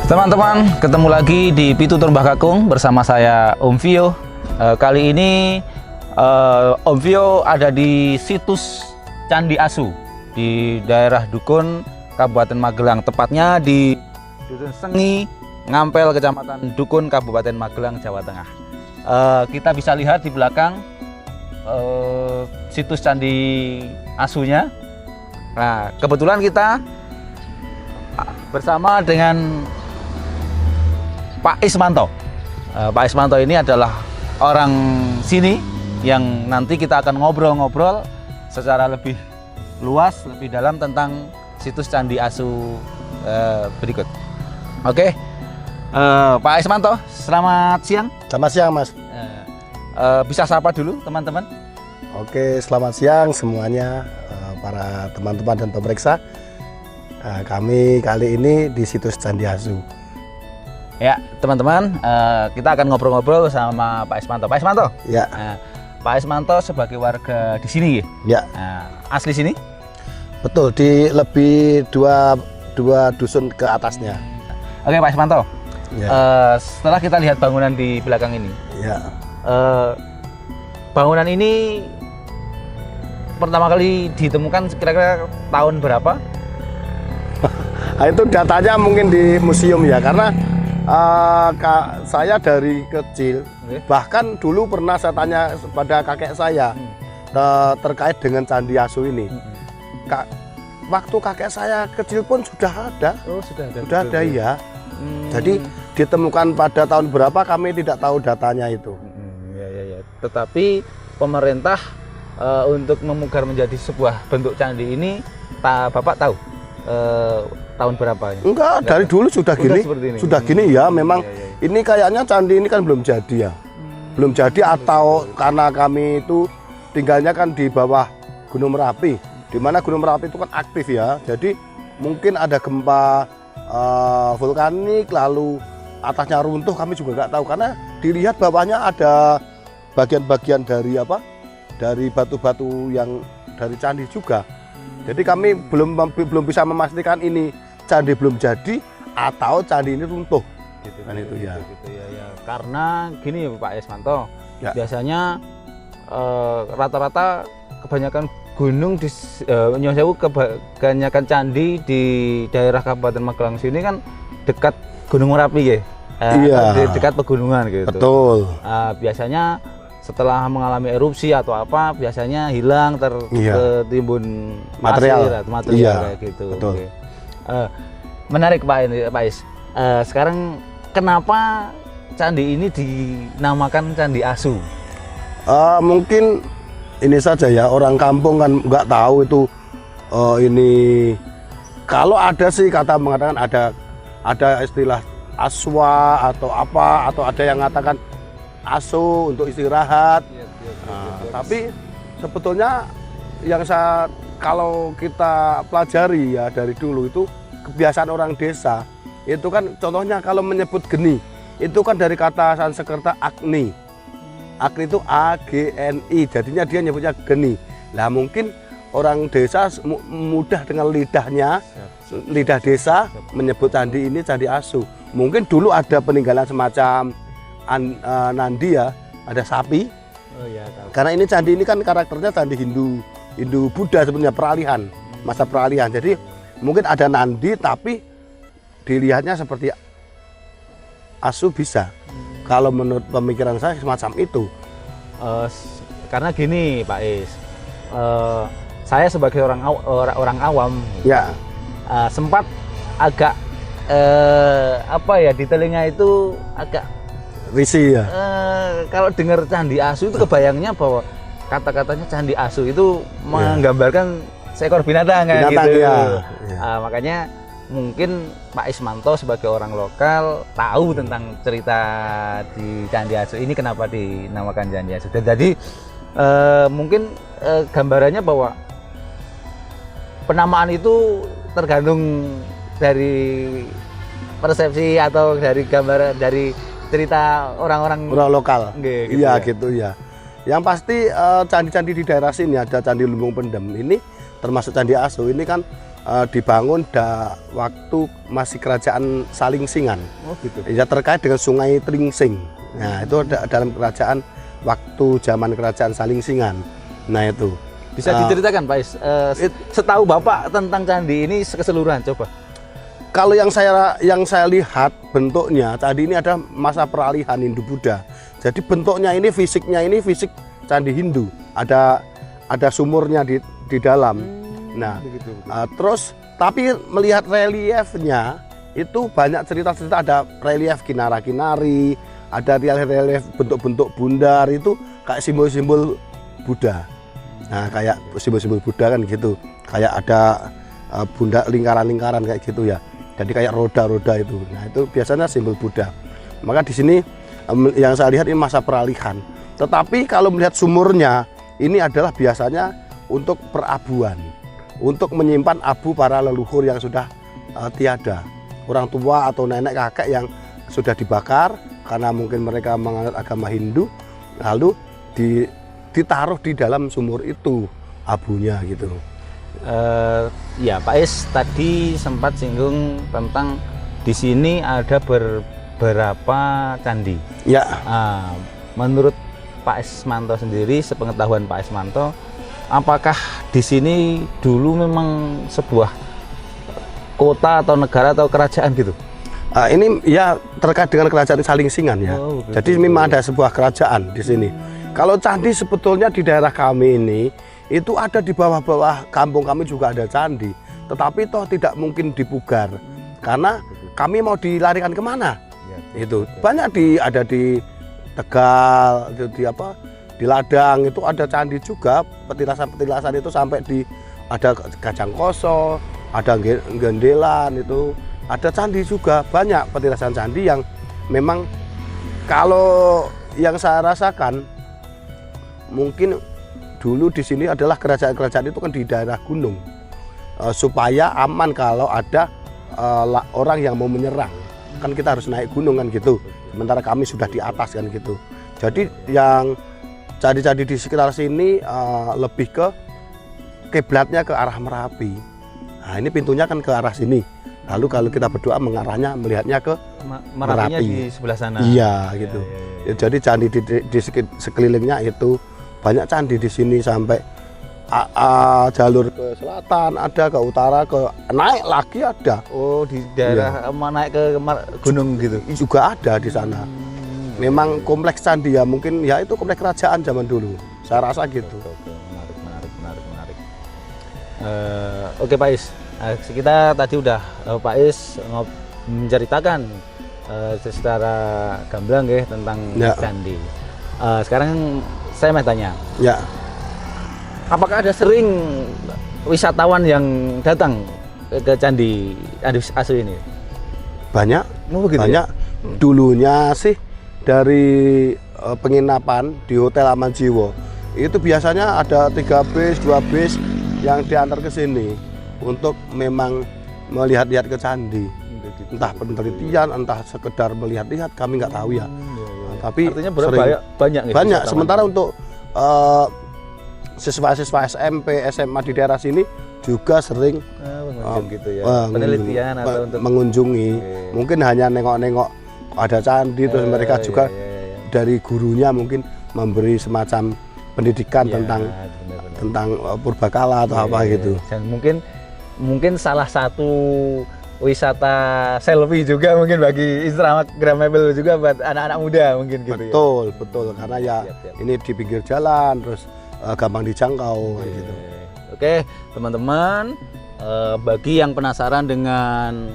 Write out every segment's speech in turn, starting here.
Teman-teman, ketemu lagi di Pitutur Mbah Kakung bersama saya Om Vio. Kali ini Om Vio ada di situs Candi Asu di daerah Dukun, Kabupaten Magelang, tepatnya di Dusun Sengi, Ngampel, Kecamatan Dukun, Kabupaten Magelang, Jawa Tengah. Kita bisa lihat di belakang situs Candi Asunya. Nah, kebetulan kita bersama dengan Pak Ismanto. Pak Ismanto ini adalah orang sini yang nanti kita akan ngobrol-ngobrol secara lebih luas, lebih dalam tentang situs Candi Asu berikut. Oke, Pak Ismanto, selamat siang. Selamat siang, Mas. Bisa sapa dulu teman-teman? Oke, selamat siang semuanya, para teman-teman dan pemeriksa. Kami kali ini di situs Candi Asu. Ya, teman-teman, kita akan ngobrol-ngobrol sama Pak Ismanto. Pak Ismanto? Ya. Pak Ismanto sebagai warga di sini, ya? Asli sini? Betul, di lebih dua dusun ke atasnya. Oke, Pak Ismanto. Ya. Setelah kita lihat bangunan di belakang ini, ya. Bangunan ini pertama kali ditemukan kira-kira tahun berapa? Nah, itu datanya mungkin di museum ya, karena saya dari kecil, bahkan dulu pernah saya tanya pada kakek saya terkait dengan Candi Asu ini. Waktu kakek saya kecil pun sudah ada. Oh, sudah ada ya. Jadi ditemukan pada tahun berapa kami tidak tahu datanya itu. Ya. Tetapi pemerintah untuk memugar menjadi sebuah bentuk candi ini, Bapak tahu tahun berapa? Enggak, dari dulu sudah gini. Sudah gini ya, memang ini kayaknya candi ini kan belum jadi ya. Belum jadi, atau karena kami itu tinggalnya kan di bawah Gunung Merapi, di mana Gunung Merapi itu kan aktif ya. Jadi mungkin ada gempa vulkanik lalu atasnya runtuh, kami juga nggak tahu, karena dilihat bawahnya ada bagian-bagian dari dari batu-batu yang dari candi juga. Jadi kami belum bisa memastikan ini candi belum jadi atau candi ini runtuh. Gitu kan itu ya. Karena gini Pak Ismanto, ya. Biasanya rata-rata kebanyakan gunung di kebanyakan candi di daerah Kabupaten Magelang sini kan dekat Gunung Merapi ya. Iya. Dekat pegunungan gitu. Betul. Biasanya setelah mengalami erupsi atau apa, biasanya hilang tertimbun material kayak gitu. Betul. Oke. Menarik Pak Is. Sekarang kenapa candi ini dinamakan Candi Asu? Mungkin ini saja ya, orang kampung kan nggak tahu itu ini. Kalau ada sih kata mengatakan ada istilah aswa atau apa, atau ada yang mengatakan asu untuk istirahat. Tapi sebetulnya yang kalau kita pelajari ya dari dulu itu kebiasaan orang desa itu kan, contohnya kalau menyebut geni itu kan dari kata Sanskerta Agni. Agni itu AGNI, jadinya dia nyebutnya geni. Nah, mungkin orang desa mudah dengan lidah desa menyebut candi ini Candi Asu. Mungkin dulu ada peninggalan semacam Nandi ya, ada sapi. Oh ya, karena ini candi ini kan karakternya candi Hindu Buddha sebenarnya, peralihan, masa peralihan. Jadi mungkin ada Nandi tapi dilihatnya seperti asu bisa. Kalau menurut pemikiran saya semacam itu. Karena gini Pak Is, saya sebagai orang awam ya, sempat agak di telinga itu agak risih ya. Kalau dengar Candi Asu itu kebayangnya bahwa kata-katanya Candi Asu itu menggambarkan seekor binatang kan gitu. Ya. Makanya mungkin Pak Ismanto sebagai orang lokal tahu tentang cerita di Candi Asu ini, kenapa dinamakan Candi Asu. Dan jadi mungkin gambarannya bahwa penamaan itu tergantung dari persepsi atau dari gambaran dari cerita orang lokal. Gitu iya gitu ya. Yang pasti candi-candi di daerah sini ada Candi Lumbung Pendem ini, termasuk Candi Asu ini kan dibangun waktu masih kerajaan Salingsingan. Oh gitu. Ya, terkait dengan Sungai Tringsing. Nah, itu dalam kerajaan waktu zaman kerajaan Salingsingan. Nah, itu. Bisa diceritakan Pak Is, setahu Bapak tentang candi ini keseluruhan coba. Kalau yang saya lihat bentuknya tadi ini ada masa peralihan Hindu Buddha. Jadi bentuknya ini fisiknya ini fisik candi Hindu. Ada sumurnya di dalam. Nah, terus tapi melihat reliefnya itu banyak cerita-cerita, ada relief kinara-kinari, ada relief bentuk-bentuk bundar itu kayak simbol-simbol Buddha. Nah, kayak simbol-simbol Buddha kan gitu. Kayak ada bundar lingkaran-lingkaran kayak gitu ya. Jadi kayak roda-roda itu. Nah, itu biasanya simbol Buddha. Maka di sini yang saya lihat ini masa peralihan. Tetapi kalau melihat sumurnya, ini adalah biasanya untuk perabuan, untuk menyimpan abu para leluhur yang sudah tiada, orang tua atau nenek kakek yang sudah dibakar karena mungkin mereka menganut agama Hindu, lalu ditaruh di dalam sumur itu abunya gitu. Ya Pak Is tadi sempat singgung tentang di sini ada beberapa candi. Ya. Menurut Pak Ismanto sendiri, sepengetahuan Pak Ismanto, apakah di sini dulu memang sebuah kota atau negara atau kerajaan gitu? Ini ya terkait dengan kerajaan Salingsingan ya. Oh, jadi memang ada sebuah kerajaan di sini. Kalau candi sebetulnya di daerah kami ini itu ada di bawah-bawah kampung kami juga ada candi, tetapi toh tidak mungkin dipugar karena kami mau dilarikan kemana? Itu banyak ada di Tegal, di Ladang itu ada candi juga, petilasan-petilasan itu sampai ada Gajangkoso, ada Gendelan itu ada candi juga, banyak petilasan candi yang memang kalau yang saya rasakan mungkin dulu di sini adalah kerajaan-kerajaan itu kan di daerah gunung, supaya aman kalau ada orang yang mau menyerang, kan kita harus naik gunung kan gitu, sementara kami sudah di atas kan gitu. Jadi yang candi-candi di sekitar sini lebih ke kiblatnya ke arah Merapi. Nah, ini pintunya kan ke arah sini, lalu kalau kita berdoa mengarahnya melihatnya ke Merapinya Merapi di sebelah sana. Iya gitu. Ya. Jadi candi di sekelilingnya itu banyak candi di sini sampai jalur ke selatan ada, ke utara, ke naik lagi ada. Oh, di daerah naik ke gunung gitu. Juga ada di sana. Memang kompleks candi ya, mungkin ya itu kompleks kerajaan zaman dulu. Saya rasa gitu. Menarik. Oke Pak Is, kita tadi udah Pak Is menceritakan secara gamblang ya tentang candi. Sekarang saya mau tanya, apakah ada sering wisatawan yang datang ke Candi Asu ini? Banyak, begitu banyak. Ya? Dulunya sih dari penginapan di Hotel Aman Jiwo itu biasanya ada 3 bis, 2 bis yang diantar ke sini untuk memang melihat-lihat ke candi. Entah penelitian, entah sekedar melihat-lihat, kami nggak tahu ya. Tapi artinya banyak gitu, banyak. Sementara untuk siswa-siswa SMP, SMA di daerah sini juga sering gitu ya. Penelitian atau untuk mengunjungi. Mungkin hanya nengok-nengok ada candi, terus mereka juga dari gurunya mungkin memberi semacam pendidikan tentang purbakala atau apa gitu. Dan mungkin salah satu wisata selfie juga mungkin bagi Instagramable juga buat anak-anak muda mungkin gitu. Betul karena ya ini di pinggir jalan terus gampang dijangkau gitu. Oke, teman-teman, bagi yang penasaran dengan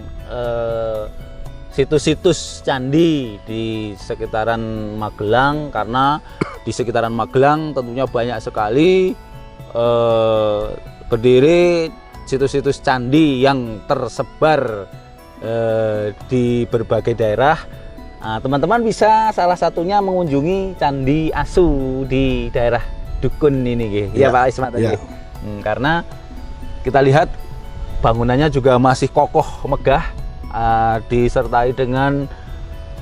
situs-situs candi di sekitaran Magelang, karena di sekitaran Magelang tentunya banyak sekali berdiri situs-situs candi yang tersebar di berbagai daerah. Teman-teman bisa salah satunya mengunjungi Candi Asu di daerah Dukun ini, ya Pak Ismat tadi. Karena kita lihat bangunannya juga masih kokoh megah, disertai dengan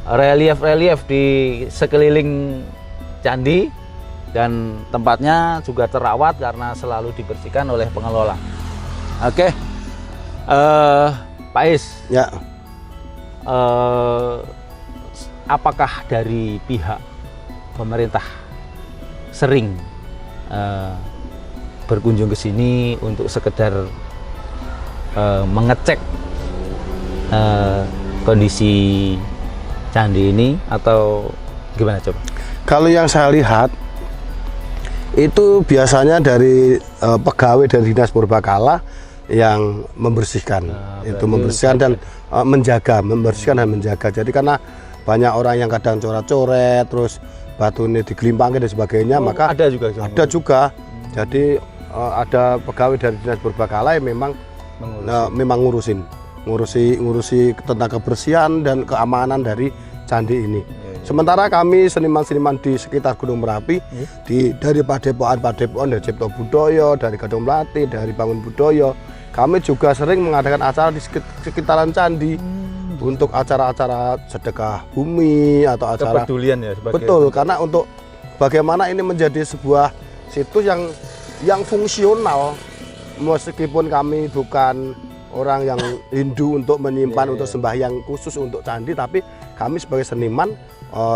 relief-relief di sekeliling candi, dan tempatnya juga terawat karena selalu dibersihkan oleh pengelola. Oke, Pak Is, Ya. apakah dari pihak pemerintah sering berkunjung ke sini untuk sekedar mengecek kondisi candi ini atau gimana coba? Kalau yang saya lihat itu biasanya dari pegawai dari Dinas Purbakala yang membersihkan, itu membersihkan dan membersihkan dan menjaga. Jadi karena banyak orang yang kadang coret-coret, terus batu ini digelimpangkan dan sebagainya, maka ada juga. Jadi ada pegawai dari Dinas Purbakala yang memang ngurusi tentang kebersihan dan keamanan dari candi ini. Sementara kami seniman-seniman di sekitar Gunung Merapi, dari padepokan dari Cipto Budoyo, dari Gading Melati, dari Bangun Budoyo, kami juga sering mengadakan acara di sekitaran candi untuk acara-acara sedekah bumi atau acara kepedulian ya sebagai. Betul, karena untuk bagaimana ini menjadi sebuah situs yang fungsional, meskipun kami bukan orang yang Hindu untuk menyimpan untuk sembahyang khusus untuk candi, tapi kami sebagai seniman,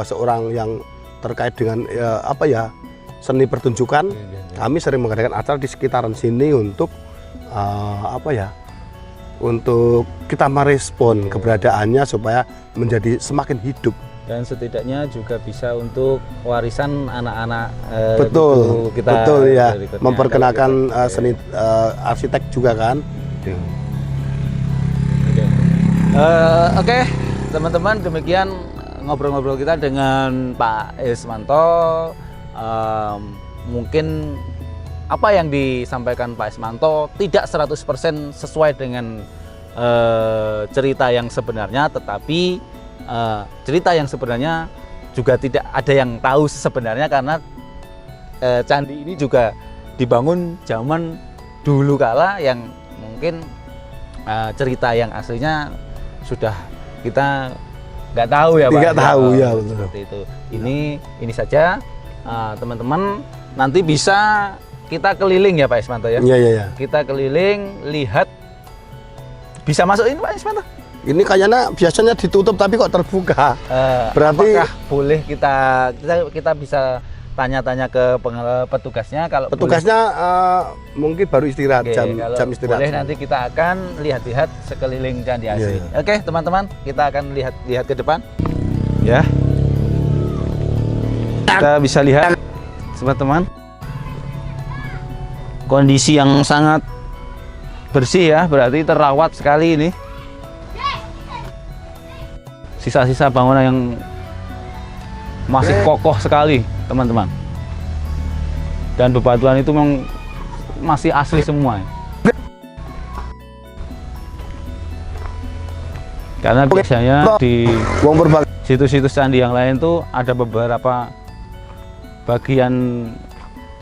seorang yang terkait dengan seni pertunjukan, kami sering mengadakan acara di sekitaran sini untuk untuk kita merespon keberadaannya supaya menjadi semakin hidup. Dan setidaknya juga bisa untuk warisan anak-anak. Betul ya, berikutnya. memperkenalkan seni arsitek juga kan. Oke, teman-teman, demikian ngobrol-ngobrol kita dengan Pak Ismanto. Mungkin apa yang disampaikan Pak Ismanto tidak 100% sesuai dengan cerita yang sebenarnya, tetapi cerita yang sebenarnya juga tidak ada yang tahu sebenarnya, karena candi ini juga dibangun zaman dulu kala yang mungkin cerita yang aslinya sudah kita nggak tahu ya Pak. Nggak tahu ya, betul. Seperti itu. Ini saja teman-teman, nanti bisa kita keliling ya Pak Ismanto ya. Iya. Kita keliling, lihat. Bisa masuk ini Pak Ismanto? Ini kayaknya biasanya ditutup tapi kok terbuka. Berarti apakah boleh kita bisa tanya-tanya ke petugasnya? Kalau petugasnya mungkin baru istirahat. Oke, jam istirahat. Boleh, nanti kita akan lihat-lihat sekeliling Candi Asih. Iya. Oke teman-teman, kita akan lihat ke depan ya. Kita bisa lihat teman-teman, kondisi yang sangat bersih ya, berarti terawat sekali ini. Sisa-sisa bangunan yang masih kokoh sekali teman-teman, dan bebatuan itu memang masih asli semua. Karena biasanya di situs-situs candi yang lain tuh ada beberapa bagian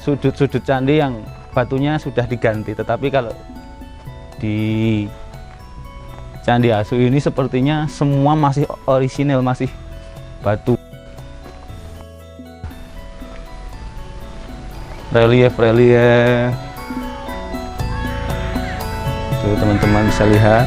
sudut-sudut candi yang batunya sudah diganti, tetapi kalau di Candi Asu ini sepertinya semua masih orisinil, masih batu. Relief tuh teman-teman bisa lihat.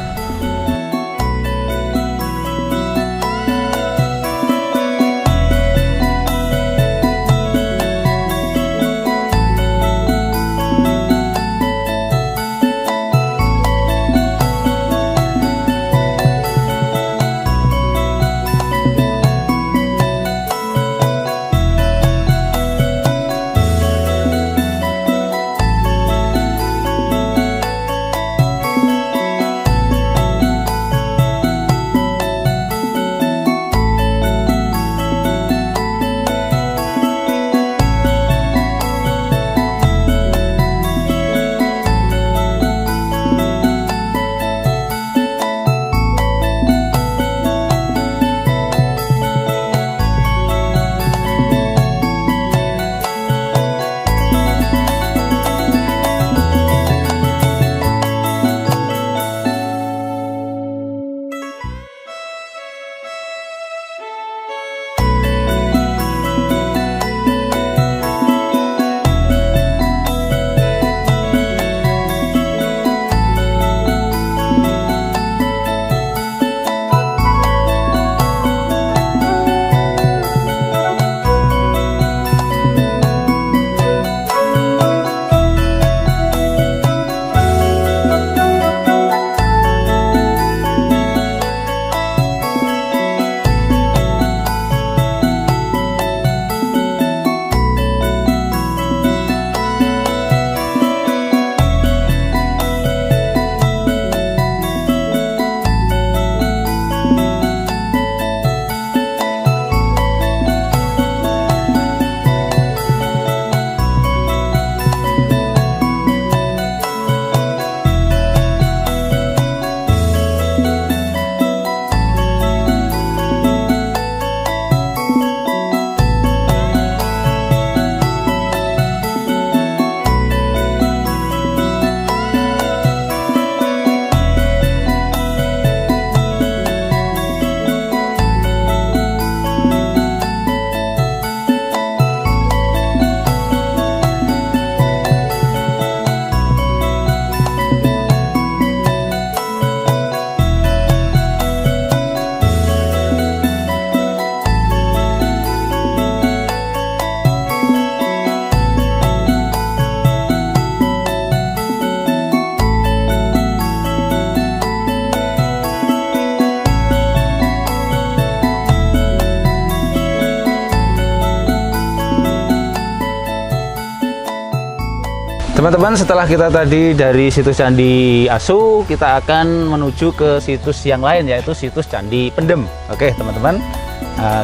Teman-teman, setelah kita tadi dari situs Candi Asu, kita akan menuju ke situs yang lain, yaitu situs Candi Pendem. Oke teman-teman,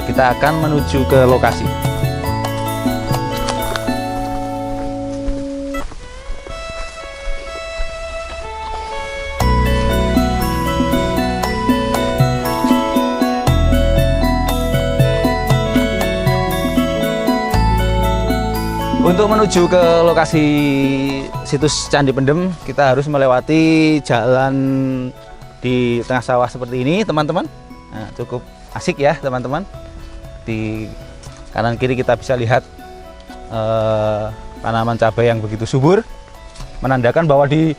kita akan menuju ke lokasi. Untuk menuju ke lokasi situs Candi Pendem, kita harus melewati jalan di tengah sawah seperti ini, teman-teman. Nah, cukup asik ya, teman-teman. Di kanan kiri kita bisa lihat tanaman cabai yang begitu subur, menandakan bahwa di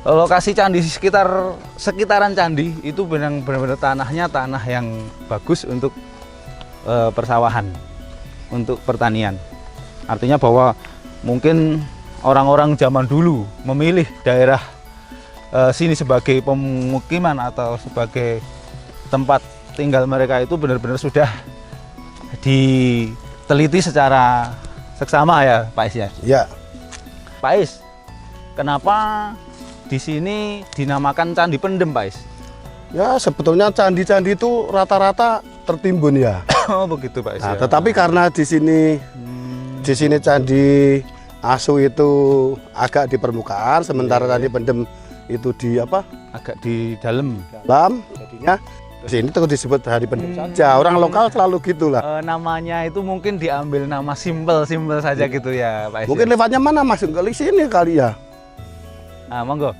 lokasi candi sekitaran candi itu benar-benar tanahnya tanah yang bagus untuk persawahan, untuk pertanian. Artinya bahwa mungkin orang-orang zaman dulu memilih daerah sini sebagai pemukiman atau sebagai tempat tinggal mereka itu benar-benar sudah diteliti secara seksama ya Pak Is ya? Ya. Pak Is, kenapa di sini dinamakan Candi Pendem Pak Is? Ya sebetulnya candi-candi itu rata-rata tertimbun ya. Oh begitu Pak Is. Nah, Ya. tetapi karena di sini Candi Asu itu agak di permukaan, sementara Candi Pendem itu di apa? Agak di dalam. Jadinya di sini tuh disebut Candi Pendem saja. Orang lokal selalu gitulah. Namanya itu mungkin diambil nama simpel saja gitu ya Pak Is. Mungkin lewatnya mana Mas? Kali sini kali ya. Nah, monggo,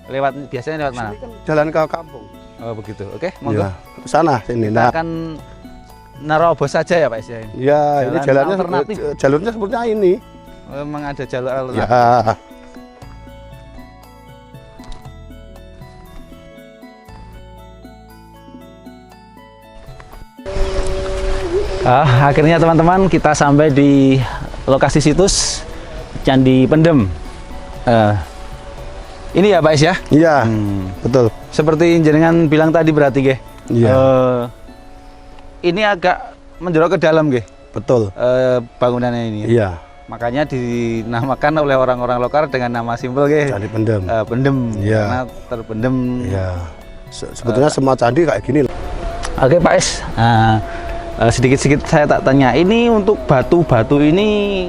biasanya lewat mana? Sini kan jalan ke kampung. Oh begitu, oke, monggo. Ya, sana sini. Kita akan nerobos saja ya Pak Is ya ini? Ya, ini Jalan jalannya alternatif. jalurnya sepertinya ini. Memang ada jalur alternatif. Ya. Akhirnya teman-teman kita sampai di lokasi situs Candi Pendem. Ini ya Pak Is ya? Iya, betul. Seperti jenengan bilang tadi berarti nggih. Iya. Ini agak menjorok ke dalam nggih. Betul. Bangunannya ini. Iya. Makanya dinamakan oleh orang-orang lokal dengan nama simpel nggih. Candi Pendem. Pendem. Iya. Karena terpendem. Iya. Sebetulnya semua candi kayak gini. Oke Pak Is. Sedikit-sedikit saya tak tanya, ini untuk batu-batu ini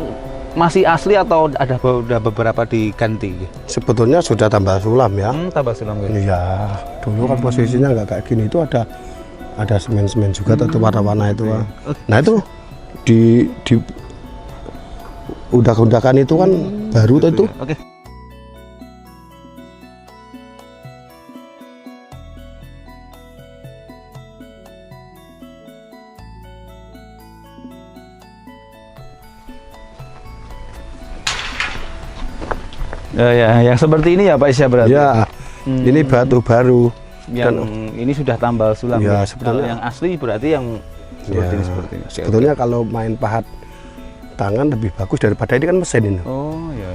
masih asli atau udah beberapa diganti? Sebetulnya sudah tambah sulam ya. Tambah sulam gitu. Iya. Dulu kan posisinya nggak kayak gini. Itu ada semen-semen juga atau warna-warna itu. Nah itu di undak-undakan itu kan baru gitu itu. Ya. Oke. Ya, yang seperti ini ya Pak Isya berarti. Ya. Ini batu baru. Yang ini sudah tambal sulam. Ya, Ya. sebetulnya. Kalau yang asli berarti yang seperti Ya, ini seperti ini. Oke, sebetulnya kalau main pahat tangan lebih bagus daripada ini kan mesin ini. Oh ya.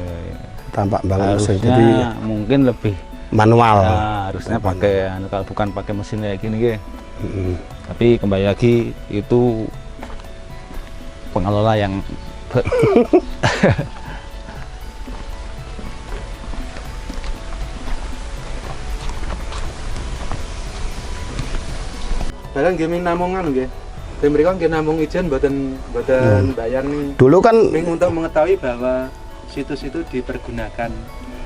Tampak banget mesin. Harusnya Jadi mungkin lebih manual. harusnya pakai kalau bukan pakai mesin kayak gini ge. Mm-mm. Tapi kembali lagi itu pengelola yang Barang gaming namungan nggih. Dan mereka nggih namung ijen mboten bayar nih. Dulu kan Untuk mengetahui bahwa situs itu dipergunakan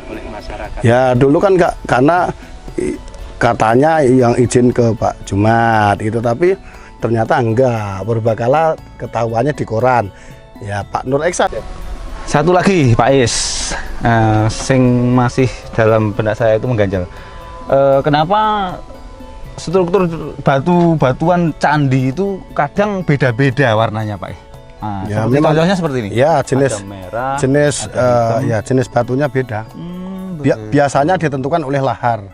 oleh masyarakat. ya dulu kan nggak, karena katanya yang izin ke Pak Jumat itu, tapi ternyata enggak. Berbakala ketahuannya di koran. Ya Pak Nur Eksa. satu lagi Pak Is, sing masih dalam benak saya itu mengganjal. Kenapa struktur batuan candi itu kadang beda-beda warnanya Pak Is? Ya, seperti memang. contohnya seperti ini. Ya jenis Ada merah, jenis ada hitam. ya jenis batunya beda. Biasanya ditentukan oleh lahar.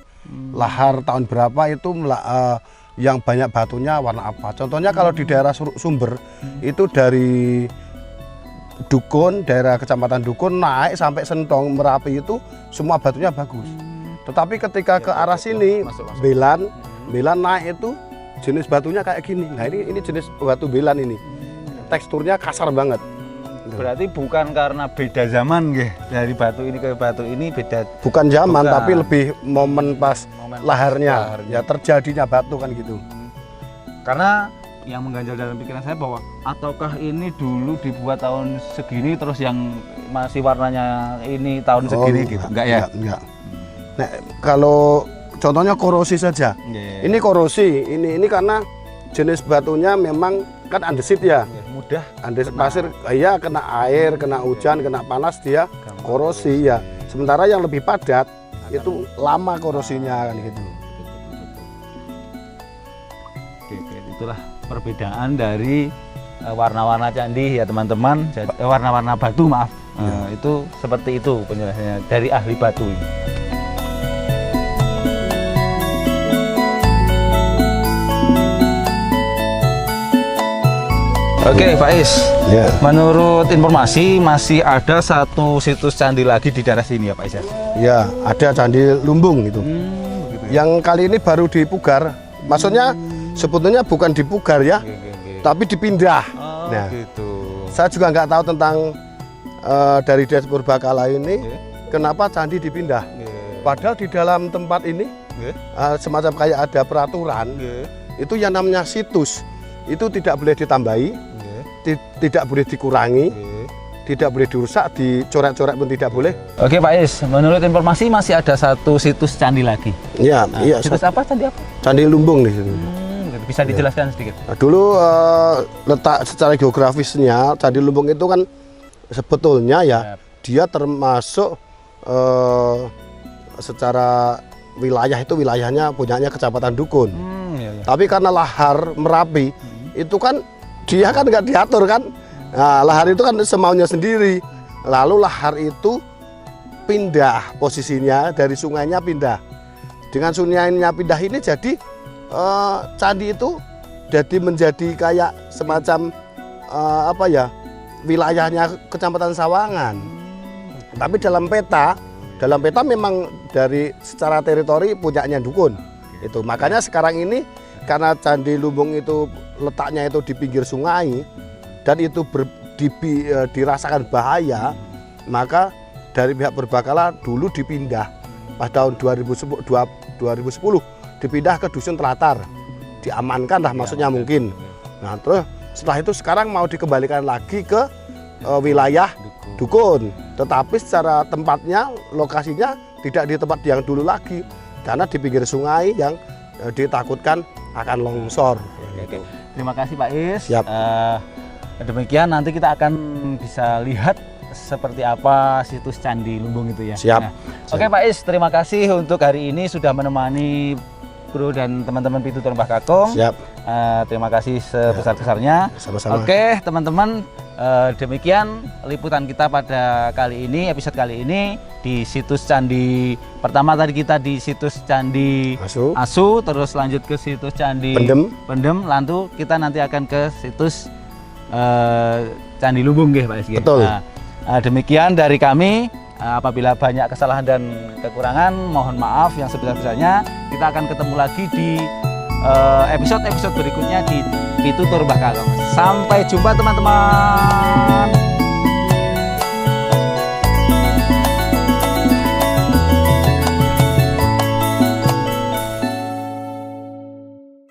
Lahar tahun berapa itu yang banyak batunya warna apa. Contohnya kalau di daerah Sumber itu dari Dukun, daerah Kecamatan Dukun naik sampai Sentong, Merapi itu semua batunya bagus. Tetapi ketika ke arah sini Belan naik itu jenis batunya kayak gini. Nah ini jenis batu Belan ini. Teksturnya kasar banget. Berarti bukan karena beda zaman nggih. Dari batu ini ke batu ini beda. Bukan zaman, Bukan. tapi lebih momen pas Momen laharnya, laharnya. ya terjadinya batu kan gitu. Karena yang mengganjal dalam pikiran saya bahwa ataukah ini dulu dibuat tahun segini terus yang masih warnanya ini tahun segini gitu. Enggak ya? Enggak. Nah, kalau contohnya korosi saja. Nggih. Ini korosi, ini karena jenis batunya memang kan andesit ya. Nggih, mudah Andesit Kena. pasir, ya kena air, kena hujan, kena panas dia gampang korosi ya. Sementara yang lebih padat itu lama korosinya kan gitu. Oke, itulah perbedaan dari warna-warna candi ya teman-teman. Warna-warna batu maaf. Itu seperti itu penjelasannya dari ahli batu ini. Oke, Faiz. Ya. Menurut informasi masih ada satu situs candi lagi di daerah sini ya, Pak Iza? Ya, ada Candi Lumbung gitu. Begitu ya. Yang kali ini baru dipugar. Maksudnya sebetulnya bukan dipugar ya, tapi dipindah. Oh, Nah. gitu. Saya juga nggak tahu tentang dari Desa Purbakala ini Oke. kenapa candi dipindah. Oke. Padahal di dalam tempat ini Oke. semacam kayak ada peraturan. Oke. Itu yang namanya situs. Itu tidak boleh ditambahi, Oke. tidak boleh dikurangi, Oke. tidak boleh dirusak, dicoret-coret pun tidak boleh. Oke, Pak Is, menurut informasi masih ada satu situs candi lagi. Ya, Nah, iya. situs apa? Candi apa? Candi Lumbung di situ. Bisa dijelaskan sedikit? Nah, dulu letak secara geografisnya Candi Lumbung itu kan sebetulnya ya dia termasuk secara wilayah itu wilayahnya punyanya Kecamatan Dukun. Iya, iya. Tapi karena lahar Merapi itu kan dia kan nggak diatur kan. Nah, lahar itu kan semaunya sendiri. Lalu lahar itu pindah posisinya dari sungainya pindah. Dengan sungainya pindah ini jadi candi itu jadi menjadi kayak semacam apa ya wilayahnya Kecamatan Sawangan. Tapi dalam peta memang dari secara teritori punyanya Dukun. Itu makanya sekarang ini karena Candi Lumbung itu letaknya itu di pinggir sungai dan itu dirasakan bahaya, maka dari pihak Purbakala dulu dipindah pada tahun 2010 dipindah ke Dusun Telatar, diamankan lah maksudnya mungkin. Nah terus setelah itu sekarang mau dikembalikan lagi ke wilayah Dukun, tetapi secara tempatnya lokasinya tidak di tempat yang dulu lagi karena di pinggir sungai yang ditakutkan akan longsor. Oke. Terima kasih Pak Is. Siap. Demikian nanti kita akan bisa lihat seperti apa situs Candi Lumbung itu ya. Siap. Nah, oke Pak Is, terima kasih untuk hari ini sudah menemani Bro dan teman-teman Pitutur Mbah Kakung. Siap. Terima kasih sebesar-besarnya. Sama-sama. Oke teman-teman, demikian liputan kita pada kali ini, episode kali ini di situs Candi. Pertama tadi kita di situs Candi Asu, terus lanjut ke situs Candi Pendem, lalu kita nanti akan ke situs Candi Lumbung nggih Pak Is. Betul. Nah, demikian dari kami. Apabila banyak kesalahan dan kekurangan, mohon maaf yang sebesar-besarnya. Kita akan ketemu lagi di episode-episode berikutnya di Pitutur Mbah Kakung. Sampai jumpa teman-teman.